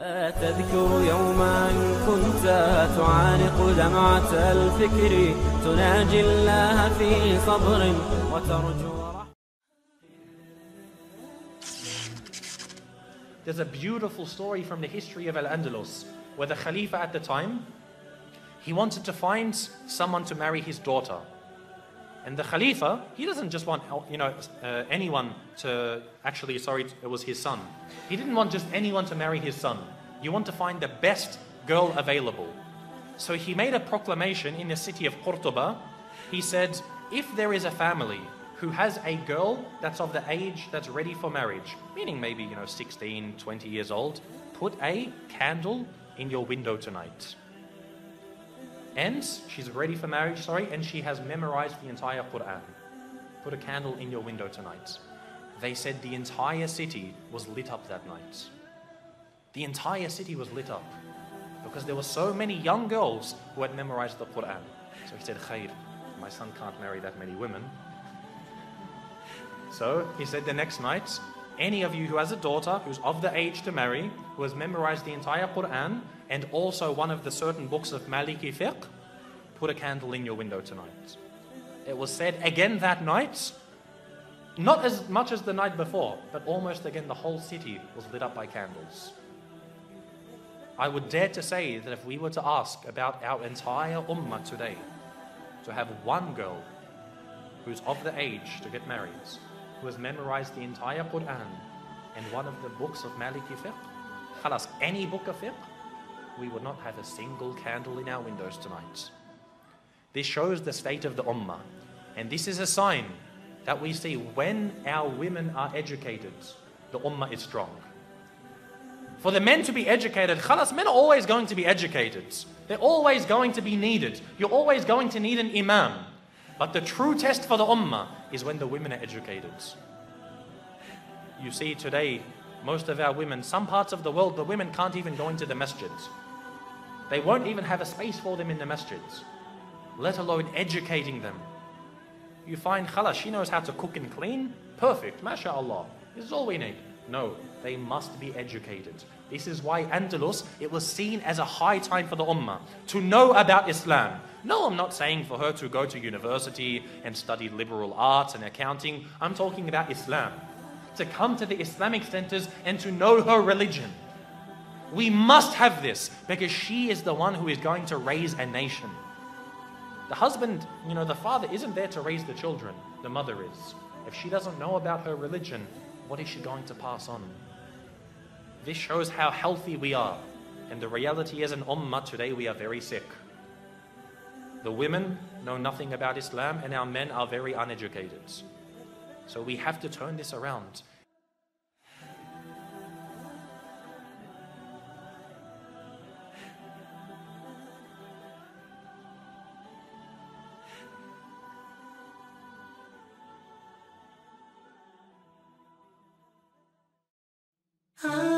تذكر يوما كنت تعانق دمعة الفكر تناجي الله في صبر وترجو. There's a beautiful story from the history of Al-Andalus where the Khalifa at the time, he wanted to find someone to marry his daughter. And the Khalifa, he doesn't just want, anyone to, it was his son. He didn't want just anyone to marry his son. You want to find the best girl available. So he made a proclamation in the city of Cordoba. He said, if there is a family who has a girl that's of the age that's ready for marriage, meaning maybe, 16, 20 years old, put a candle in your window tonight. And she's ready for marriage, and she has memorized the entire Quran. Put a candle in your window tonight. They said the entire city was lit up that night. The entire city was lit up because there were so many young girls who had memorized the Quran. So he said, Khair, my son can't marry that many women. So he said the next night, any of you who has a daughter who's of the age to marry, who has memorized the entire Quran and also one of the certain books of Maliki fiqh, put a candle in your window tonight. It was said again that night, not as much as the night before, but almost again the whole city was lit up by candles. I would dare to say that if we were to ask about our entire ummah today, to have one girl who's of the age to get married, who has memorized the entire Quran and one of the books of Maliki fiqh, khalas, any book of fiqh, we would not have a single candle in our windows tonight. This shows the state of the ummah. And this is a sign that we see when our women are educated, the ummah is strong. For the men to be educated, khalas, men are always going to be educated. They're always going to be needed. You're always going to need an imam. But the true test for the ummah is when the women are educated. You see today, most of our women, some parts of the world, the women can't even go into the masjids. They won't even have a space for them in the masjids, let alone educating them. You find, khalas, she knows how to cook and clean, perfect, mashallah, this is all we need. No, they must be educated. This is why Andalus, it was seen as a high time for the ummah to know about Islam. No, I'm not saying for her to go to university and study liberal arts and accounting. I'm talking about Islam. To come to the Islamic centers and to know her religion. We must have this because she is the one who is going to raise a nation. The husband, the father isn't there to raise the children. The mother is. If she doesn't know about her religion, what is she going to pass on? This shows how healthy we are. And the reality is, in ummah today, we are very sick. The women know nothing about Islam and our men are very uneducated. So we have to turn this around. Ah